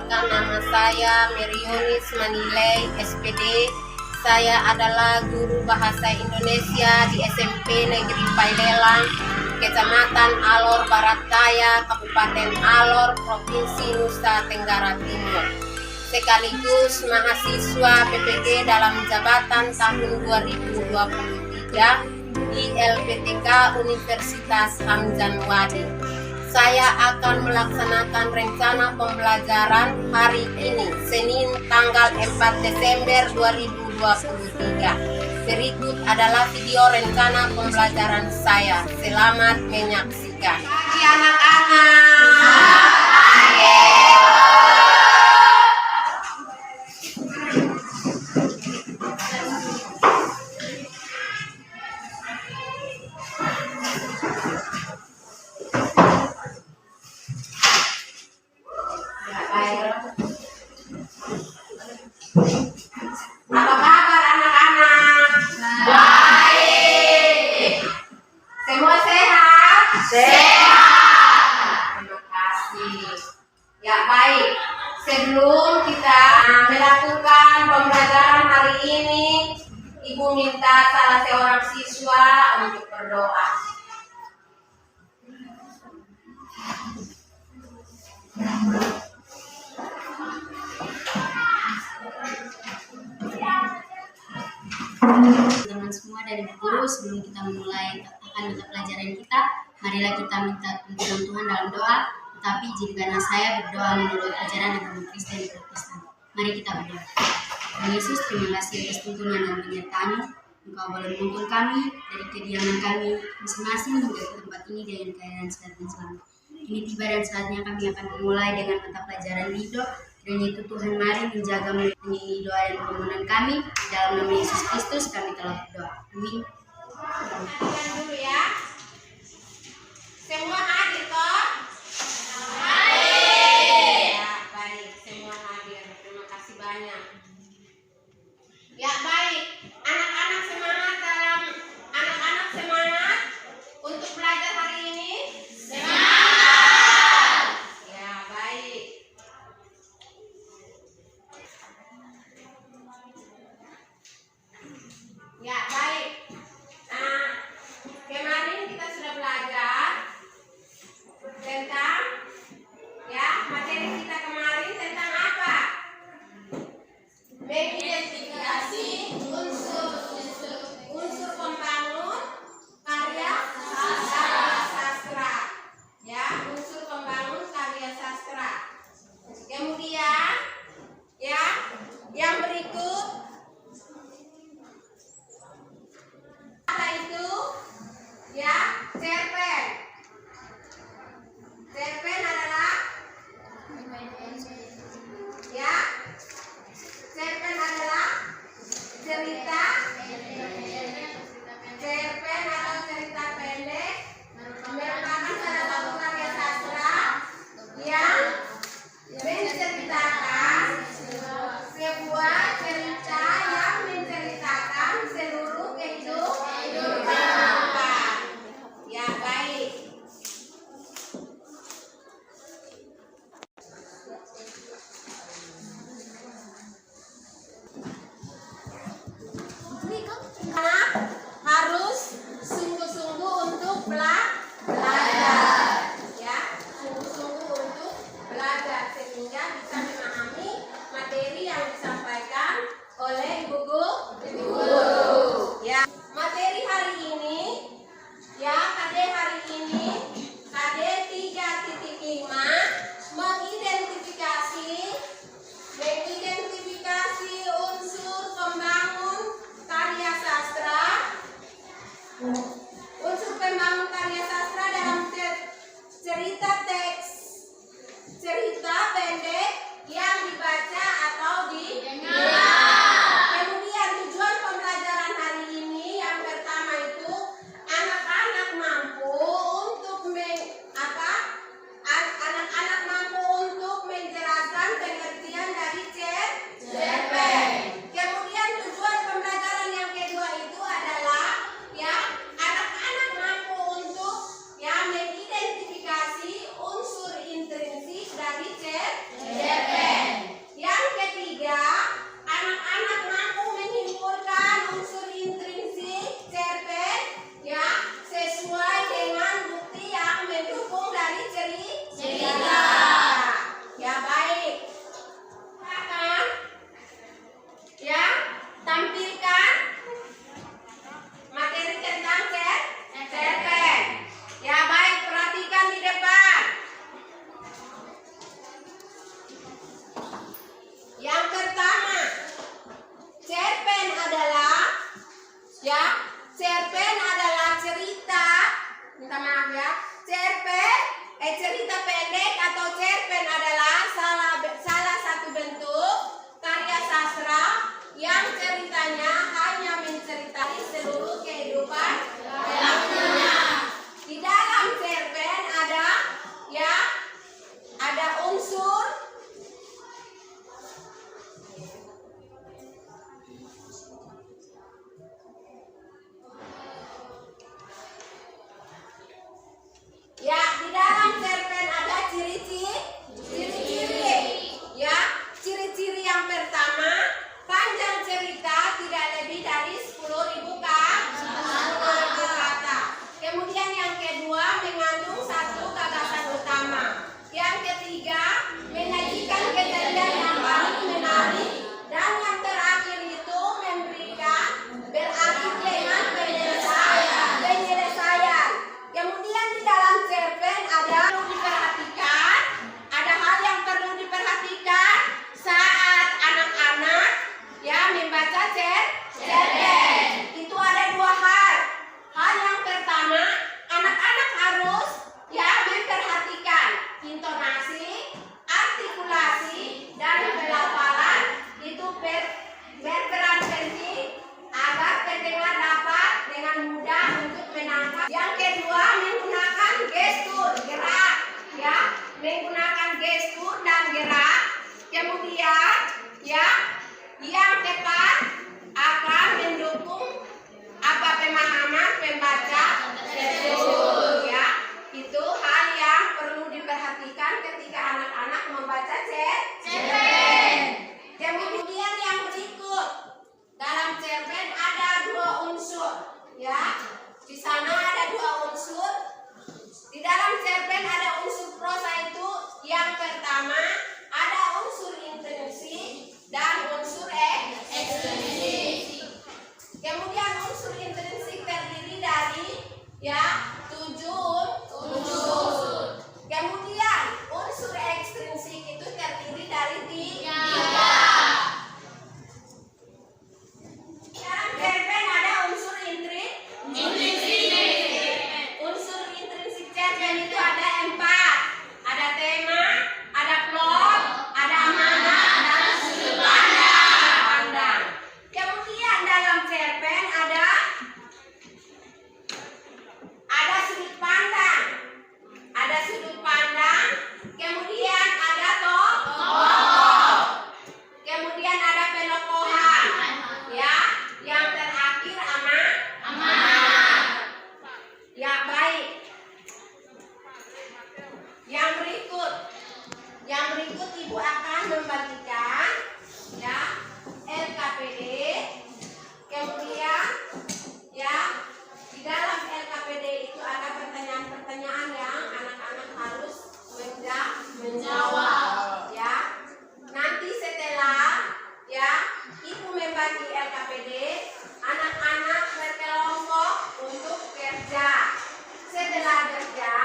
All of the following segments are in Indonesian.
Perkenalkan, nama saya Merionis Manilei, SPD. Saya adalah guru bahasa Indonesia di SMP Negeri Pailelang, Kecamatan Alor Barat Daya, Kabupaten Alor, Provinsi Nusa Tenggara Timur. Sekaligus mahasiswa PPG dalam jabatan tahun 2023 di LPTK Universitas Hamzah Wadi. Saya akan melaksanakan rencana pembelajaran hari ini, Senin tanggal 4 Desember 2023. Berikut adalah video rencana pembelajaran saya. Selamat menyaksikan. Pagi anak-anak. Apa kabar anak-anak? Baik. Semua sehat? Sehat. Terima kasih. Ya baik. Sebelum kita melakukan pembelajaran hari ini, Ibu minta salah seorang siswa untuk berdoa. Teman semua dari guru, sebelum kita memulai mata pelajaran kita, marilah kita minta tuntunan Tuhan dalam doa. Tetapi jika saya berdoa menurut ajaran agama Kristen di Protestan. Mari kita berdoa. Tuhan Yesus, terima kasih atas tuntunan dan penyertaan-Mu. Engkau boleh menuntun kami dari kediaman kami masing-masing hingga ke tempat ini dengan keadaan sehat dan selamat. Ini tiba dan saatnya kami akan memulai dengan mata pelajaran Lido. Dan itu Tuhan, mari menjaga mengiringi doa dan permohonan kami. Dalam nama Yesus Kristus kami telah berdoa. Amin. Dulu ya. Semua hadir toh? Hadir. Ya, baik, semua hadir. Terima kasih banyak. Ya, baik. Anak-anak semangat untuk belajar hari ini? Semangat. Ya, baik. Ya, baik. Kemarin kita sudah belajar tentang materi kita kemarin tentang apa? Mengidentifikasi unsur pembangun karya sastra. Ya, unsur pembangun karya sastra. Kemudian yang berikut itu cerpen. Cerpen adalah cerpen adalah cerita. Cerpen atau cerita pendek merupakan salah satu karya sastra yang menceritakan sebuah cerita yang menceritakan seluruh kehidupan. Ya, baik. Anak harus sungguh-sungguh untuk belajar. Ya, sungguh-sungguh untuk belajar sehingga bisa memahami materi yang disampaikan oleh ibu guru. Ya, materi hari ini, KD hari ini, KD 3.5 mengidentifikasi unsur pembangun karya sastra. Unsur pembangun karya sastra dalam cerita teks, cerita pendek, menggunakan gestur dan gerak. Kemudian ya, yang tepat akan mendukung apa pemahaman pembaca tersebut ya. Itu hal yang perlu diperhatikan ketika anak-anak membaca cerpen. Kemudian yang berikut, dalam cerpen ada 2 unsur ya. Di sana ada 2 unsur. Di dalam cerpen ada unsur prosa itu yang pertama ada unsur intrinsik dan unsur ekstrinsik. Kemudian unsur intrinsik terdiri dari ya 7 unsur. Kemudian unsur ekstrinsik itu terdiri dari 3. Dalam cerpen ada unsur intrinsik. Unsur intrinsik cerpen itu ada 4. Ada tema, ada plot, ada amanat, dan sudut pandang. Kemudian dalam cerpen ada sudut pandang. Ada sudut pandang, kemudian ada tokoh. Kemudian ada penokohan. Ya, yang terakhir amanat. Ya, baik. Yang berikut Ibu akan membagikan ya LKPD. Kemudian ya di dalam LKPD itu ada pertanyaan-pertanyaan yang anak-anak harus menjawab ya. Nanti setelah ya Ibu membagi LKPD, anak-anak berkelompok untuk kerja. Setelah kerja,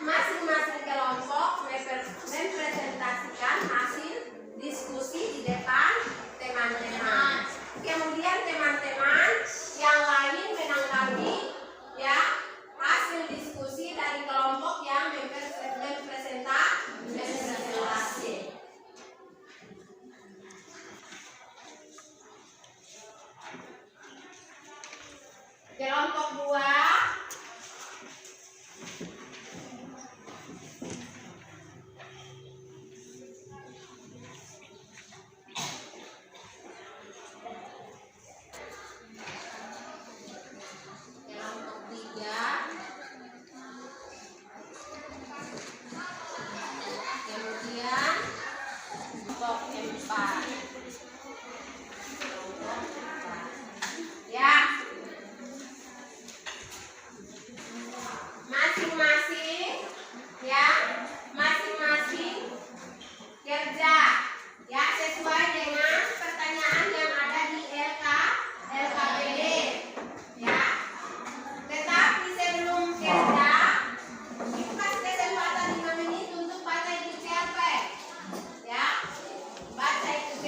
masing-masing kelompok mempresentasikan hasil diskusi di depan teman-teman. Kemudian teman-teman yang lain menanggapi ya hasil diskusi dari kelompok yang mempresentasi. Kelompok 2 ya, masing-masing kerja ya sesuai dengan pertanyaan yang ada di LKPD ya. Tetapi sebelum kerja, Ibu kasih kesempatan 5 menit untuk baca itu cerpen ya. Baca itu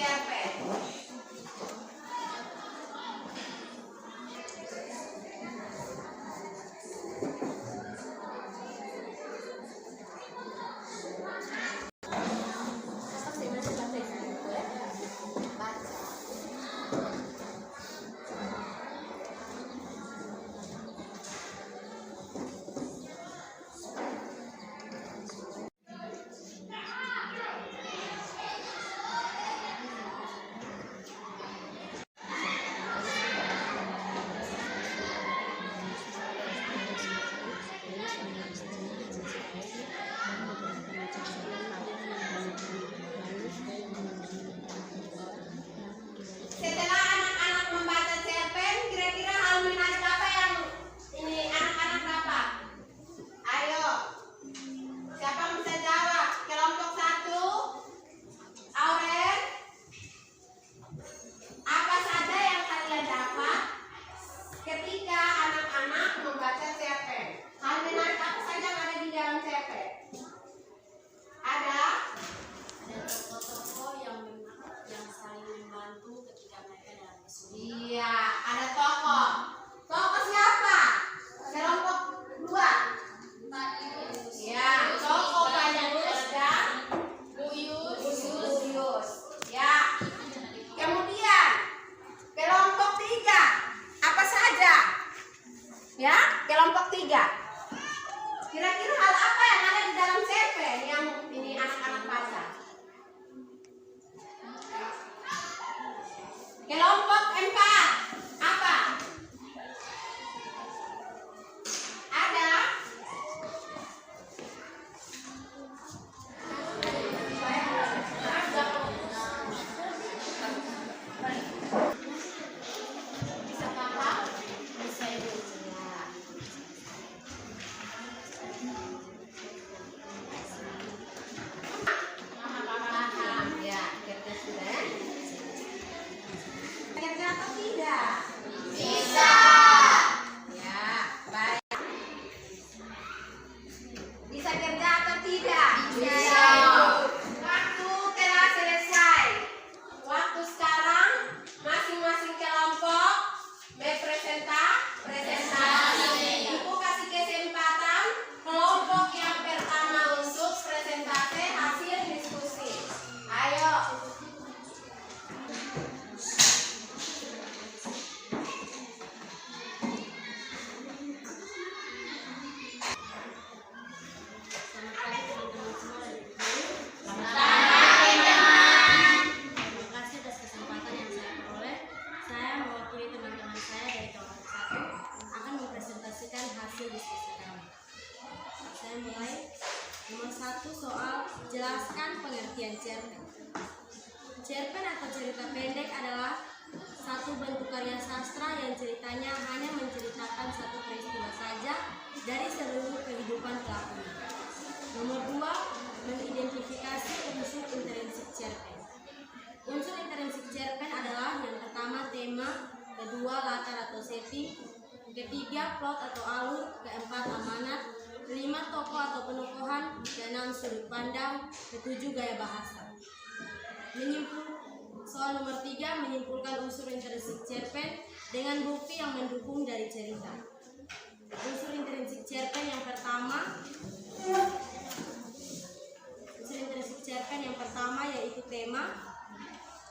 Jelaskan pengertian cerpen. Cerpen atau cerita pendek adalah satu bentuk karya sastra yang ceritanya hanya menceritakan satu peristiwa saja dari seluruh kehidupan pelakunya. Nomor 2, mengidentifikasi unsur intrinsik cerpen. Unsur intrinsik cerpen adalah yang pertama tema, kedua latar atau setting, ketiga plot atau alur, keempat amanat, kelima tokoh atau penokohan, keenam sudut pandang, ketujuh gaya bahasa. Soal nomor 3, menyimpulkan unsur intrinsik cerpen dengan bukti yang mendukung dari cerita. Unsur intrinsik cerpen yang pertama yaitu tema,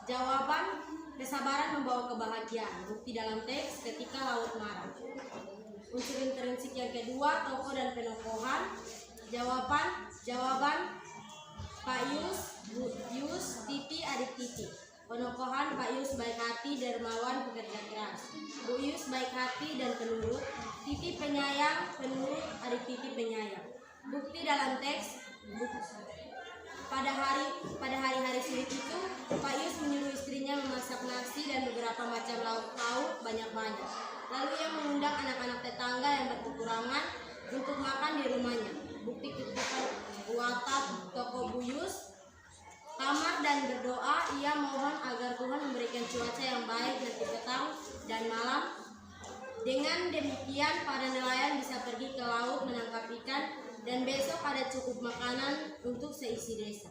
jawaban, kesabaran membawa kebahagiaan, bukti dalam teks ketika laut marah. Unsur intrinsik yang kedua, tokoh dan penokohan, jawaban Pak Yus, Bu Yus, Titi, adik Titi. Penokohan Pak Yus baik hati, dermawan, pekerja keras. Bu Yus baik hati dan penurut. Titi penyayang, penurut, adik Titi penyayang. Bukti dalam teks. Pada hari-hari sulit itu, Pak Yus menyuruh istrinya memasak nasi dan beberapa macam lauk pauk banyak-banyak. Lalu ia mengundang anak-anak tetangga yang berkekurangan untuk makan di rumahnya. Bukti ketukan buatan toko Bu Yus. Kamar dan berdoa, ia mohon agar Tuhan memberikan cuaca yang baik nanti petang dan malam. Dengan demikian, para nelayan bisa pergi ke laut menangkap ikan dan besok ada cukup makanan untuk seisi desa.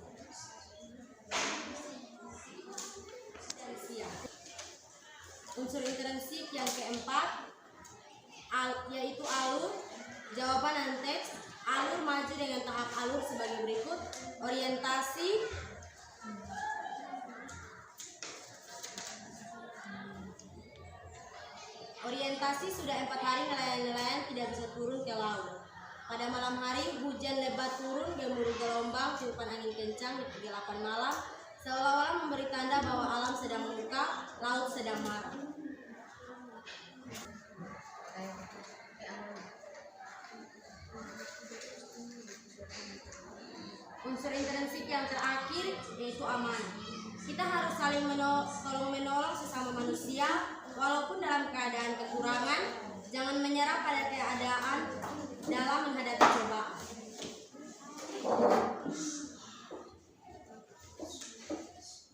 Unsur intrinsik yang keempat yaitu alur, jawaban dan teks. Alur maju dengan tahap alur sebagai berikut. Orientasi sudah 4 hari nelayan-nelayan tidak bisa turun ke laut. Pada malam hari hujan lebat turun, gemuruh gelombang, tiupan angin kencang di pukul 8 malam, seolah-olah memberi tanda bahwa alam sedang meluka, laut sedang marah. Unsur intrinsik yang terakhir yaitu amanah. Kita harus saling tolong-menolong sesama manusia, walaupun dalam keadaan kekurangan. Jangan menyerah pada keadaan dalam menghadapi cobaan.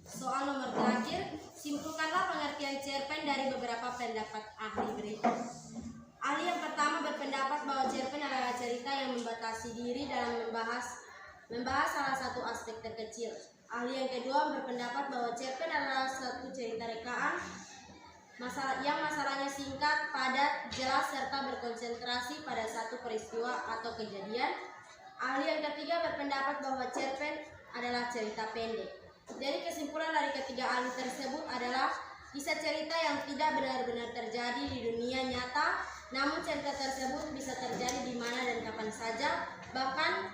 Soal nomor terakhir, simpulkanlah pengertian cerpen dari beberapa pendapat ahli berikut. Ahli yang pertama berpendapat bahwa cerpen adalah cerita yang membatasi diri dalam membahas salah satu aspek terkecil. Ahli yang kedua berpendapat bahwa cerpen adalah suatu cerita rekaan yang masalahnya singkat, padat, jelas, serta berkonsentrasi pada satu peristiwa atau kejadian. Ahli yang ketiga berpendapat bahwa cerpen adalah cerita pendek. Jadi kesimpulan dari ketiga ahli tersebut adalah kisah cerita yang tidak benar-benar terjadi di dunia nyata, namun cerita tersebut bisa terjadi di mana dan kapan saja, bahkan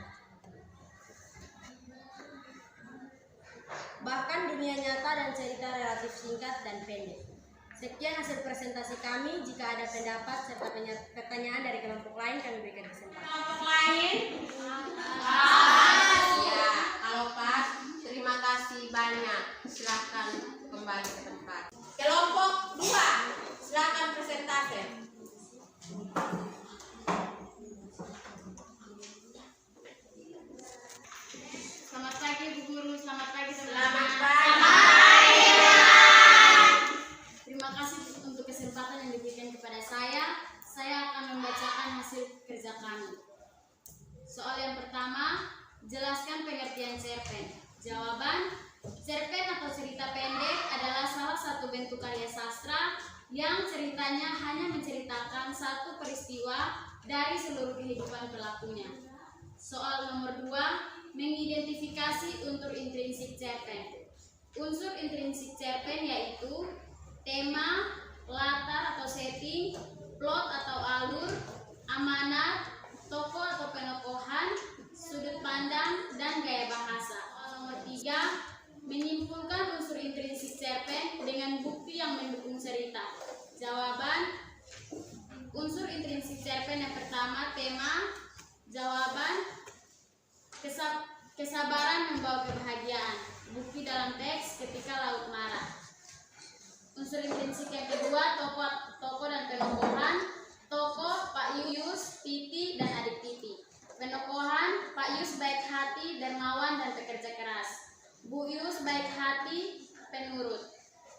dunia nyata dan cerita relatif singkat dan pendek. Sekian hasil presentasi kami. Jika ada pendapat serta pertanyaan dari kelompok lain, kami berikan kesempatan. Kelompok lain? Ya, kalau pas, terima kasih banyak. Silakan kembali ke tempat. Kelompok 2, silakan presentasi. Selamat pagi Bu Guru, selamat pagi teman-teman. Selamat pagi. Terima kasih untuk kesempatan yang diberikan kepada saya. Saya akan membacakan hasil kerja kami. Soal yang pertama, jelaskan pengertian cerpen. Jawaban, cerpen atau cerita pendek adalah salah satu bentuk karya sastra yang ceritanya hanya menceritakan satu peristiwa dari seluruh kehidupan pelakunya. Soal nomor 2, mengidentifikasi unsur intrinsik cerpen. Unsur intrinsik cerpen yaitu tema, latar atau setting, plot atau alur, amanat, tokoh atau penokohan, sudut pandang, dan gaya bahasa. Nomor 3, menyimpulkan unsur intrinsik cerpen dengan bukti yang mendukung cerita. Jawaban, unsur intrinsik cerpen yang pertama tema, jawaban, Kesabaran membawa kebahagiaan. Bukti dalam teks ketika laut marah. Unsur intrinsik yang kedua, tokoh dan penokohan. Tokoh Pak Yus, Titi, dan adik Titi. Penokohan Pak Yus baik hati, dermawan, dan pekerja keras. Bu Yus baik hati, penurut.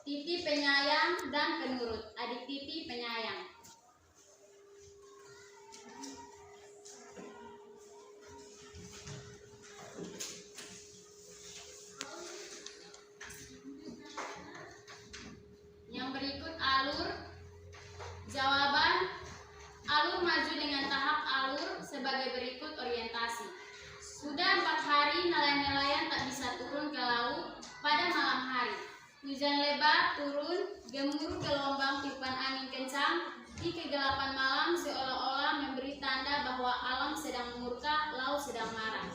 Titi penyayang dan penurut. Adik Titi penyayang. Yang berikut alur jawaban. Alur maju dengan tahap alur sebagai berikut orientasi. Sudah 4 hari nelayan-nelayan tak bisa turun ke laut pada malam hari. Hujan lebat turun, gemuruh gelombang tiupan angin kencang di kegelapan malam seolah-olah memberi tanda bahwa alam sedang murka, laut sedang marah.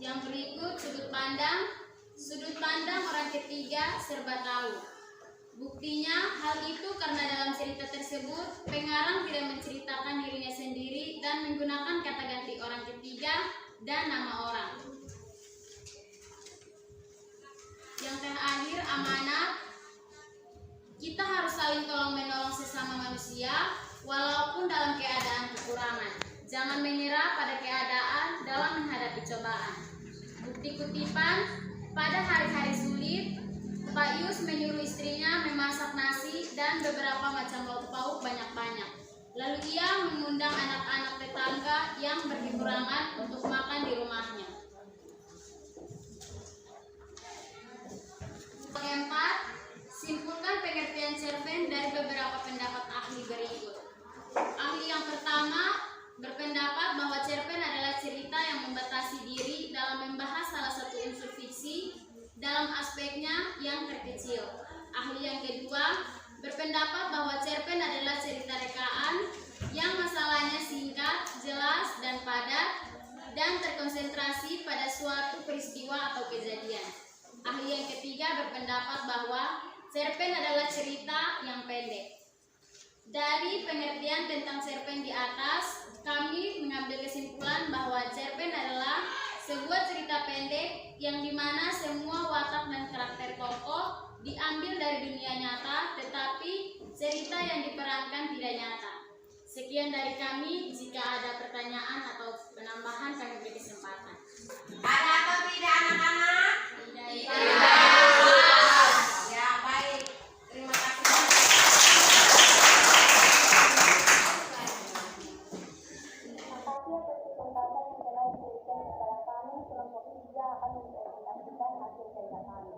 Yang berikut sudut pandang. Sudut pandang orang ketiga serba tahu. Buktinya hal itu karena dalam cerita tersebut pengarang tidak menceritakan dirinya sendiri dan menggunakan kata ganti orang ketiga dan nama orang. Yang terakhir amanat. Kita harus saling tolong-menolong sesama manusia walaupun dalam keadaan kekurangan. Jangan menyerah pada keadaan dalam menghadapi cobaan. Bukti kutipan, pada hari-hari sulit, Pak Yus menyuruh istrinya memasak nasi dan beberapa macam lauk pauk banyak-banyak. Lalu ia mengundang anak-anak tetangga yang berkekurangan untuk makan di rumahnya. Keempat, simpulkan pengertian cerpen dari beberapa pendapat ahli berikut. Ahli yang pertama berpendapat bahwa cerpen adalah cerita yang membatasi diri dalam membahas salah satu unsur fiksi dalam aspeknya yang terkecil. Ahli yang kedua berpendapat bahwa cerpen adalah cerita rekaan yang masalahnya singkat, jelas, dan padat dan terkonsentrasi pada suatu peristiwa atau kejadian. Ahli yang ketiga berpendapat bahwa cerpen adalah cerita yang pendek. Dari pengertian tentang cerpen di atas, kami mengambil kesimpulan bahwa cerpen adalah sebuah cerita pendek yang dimana semua watak dan karakter tokoh diambil dari dunia nyata, tetapi cerita yang diperankan tidak nyata. Sekian dari kami. Jika ada pertanyaan atau penambahan, kami beri kesempatan. Ada atau tidak anak-anak? Tidak. Ya, baik. Terima kasih. Terima kasih atas kesempatan yang telah diberikan kepada kami. Kelompok 3 akan mempresentasikan hasil kerja kami.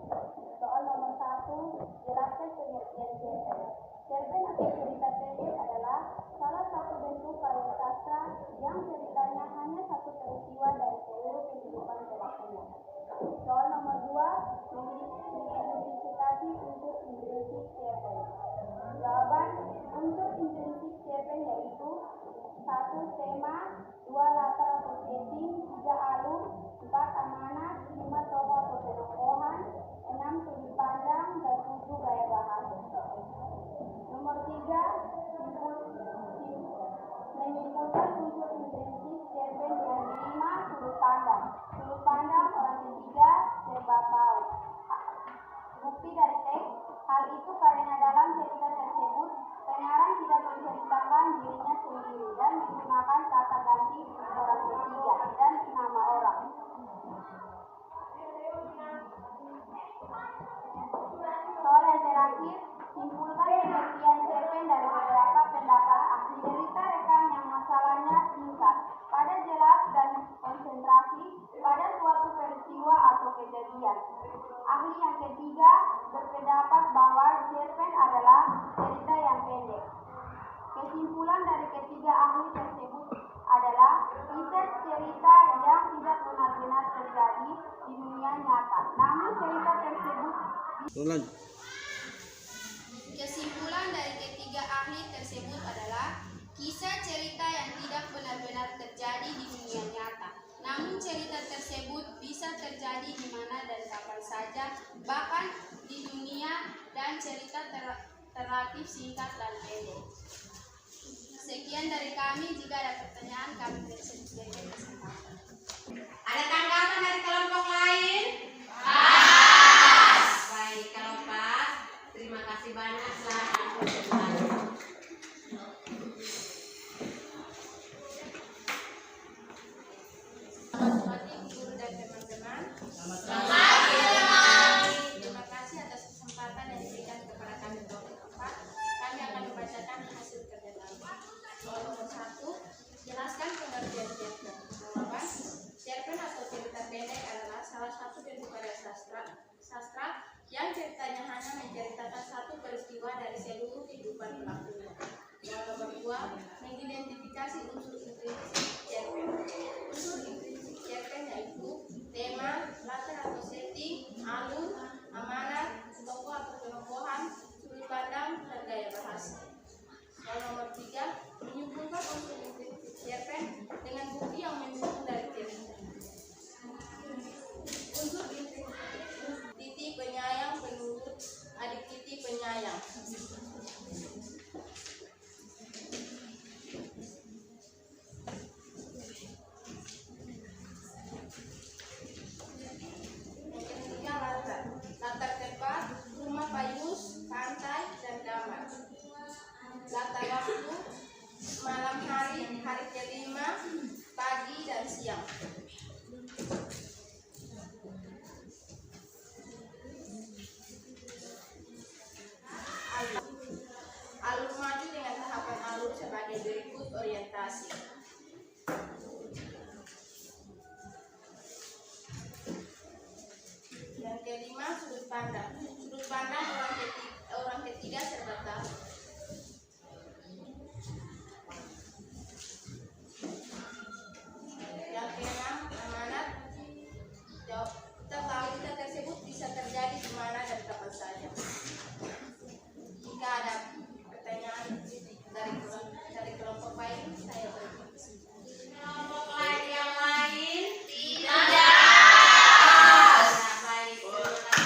Soal nomor 1, jelaskan pengertian cerpen. Cerpen atau cerita pendek adalah salah satu bentuk karya sastra yang ceritanya hanya satu peristiwa dari seluruh kehidupan pelakunya. Soal nomor 2, mengidentifikasi unsur intrinsik cerpen. Jawaban, unsur intrinsik cerpen yaitu 1. Tema, 2. Latar atau setting, 3. Alur, 4. Amanat, 5. Tokoh atau penokohan, 6. Sudut pandang, dan 7. Gaya bahasa. Nomor 3, menyimpulkan unsur intrinsik cerpen dengan 5. Sudut pandang. Sudut pandang orang ketiga serba tahu. Bukti dari teks, hal itu karena dalam cerita tersebut pengarang tidak menceritakan dirinya sendiri dan menggunakan kata ganti orang ketiga dan nama orang. Soal yang terakhir, simpulkan pengertian cerpen dari beberapa pendapat ahli. Cerita rekan yang masalahnya singkat, pada jelas dan konsentrasi pada suatu peristiwa atau kejadian. Ahli yang ketiga berpendapat bahwa cerpen adalah cerita yang pendek. Kesimpulan dari ketiga ahli tersebut adalah kisah cerita yang tidak benar-benar terjadi di dunia nyata. Namun cerita tersebut Kesimpulan dari ketiga ahli tersebut adalah kisah cerita yang tidak benar-benar terjadi di dunia nyata. Namun cerita tersebut bisa terjadi di mana dan kapan saja, bahkan di dunia, dan cerita relatif singkat dan pendek. Sekian dari kami. Jika ada pertanyaan, kami berikan kesempatan. Ada tanggapan dari kelompok lain? Pas. Baik, kalau pas, terima kasih banyak. Silahkan presentasi. Selamat pagi guru dan teman-teman. Terima kasih atas kesempatan yang diberikan kepada kami untuk keempat. Kami akan membacakan hasil kerja kami. Soal nomor 1, jelaskan pengertian cerpen. Jawaban: cerpen atau cerita pendek adalah salah satu bentuk karya sastra yang ceritanya hanya menceritakan satu peristiwa dari seluruh kehidupan pelakunya. Soal nomor 2, mengidentifikasi unsur intrinsik cerpen. Unsur intrinsik cerpen yaitu tema, latar atau setting, alur, amanat, tokoh atau penokohan, sudut pandang, dan gaya bahasa. Soal nomor 3, menyimpulkan unsur intrinsik cerpen dengan bukti yang mendukung dari cerita. Unsur intrinsik Titi penyayang penurut adik Titi penyayang. Yang ketiga, latar tempat rumah Payus, pantai, dan kamar. Latar waktu malam hari, hari kelima, pagi dan siang. Alur maju dengan tahapan alur sebagai berikut orientasi. Yang kelima, sudut pandang. Sudut pandang orang ketiga serba tahu. Yang keenam, amanat. Kita tahu cerita tersebut bisa terjadi di mana dan kapan saja. Jika ada pertanyaan dari kelompok lain, saya berikan kesempatan. Kelompok lain yang lain? Tidak. Baik, terima kasih.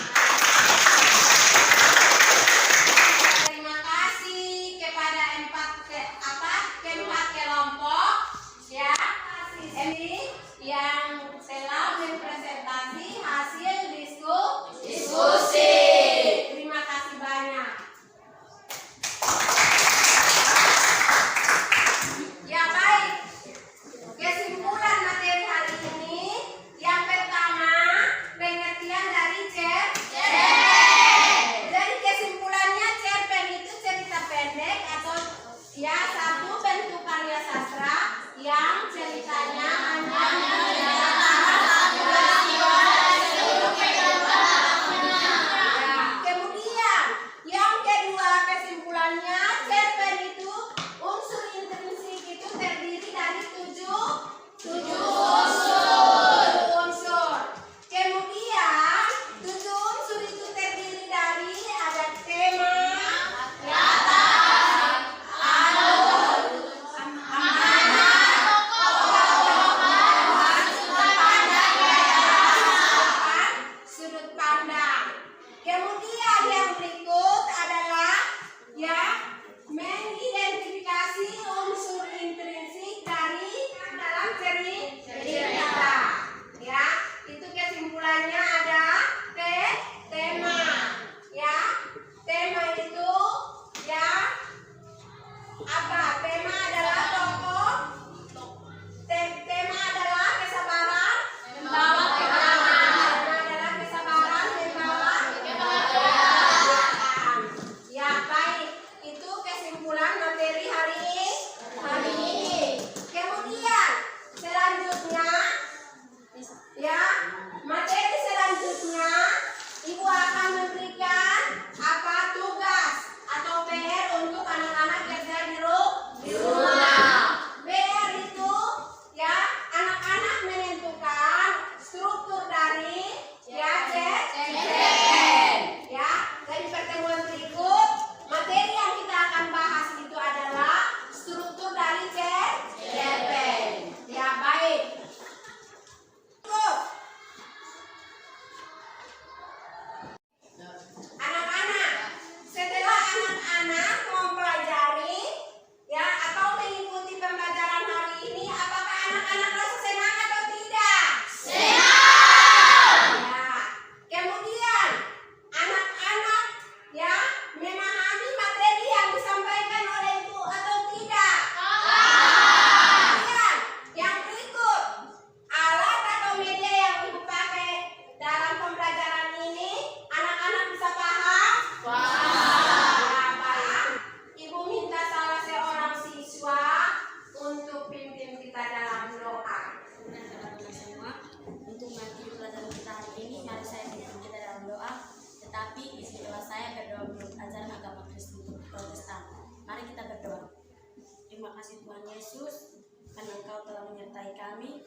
Tuhan Yesus, karena Engkau telah menyertai kami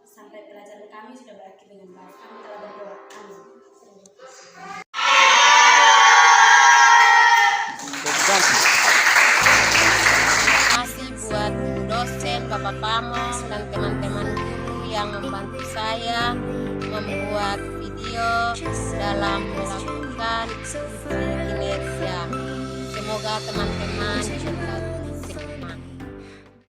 sampai pelajaran kami sudah berakhir dengan baik. Kami telah berdoa. Amin. Masih buat dosen, Bapak Pamong, dan teman-teman guru yang membantu saya membuat video dalam melakukan uji kinerja. Semoga teman-teman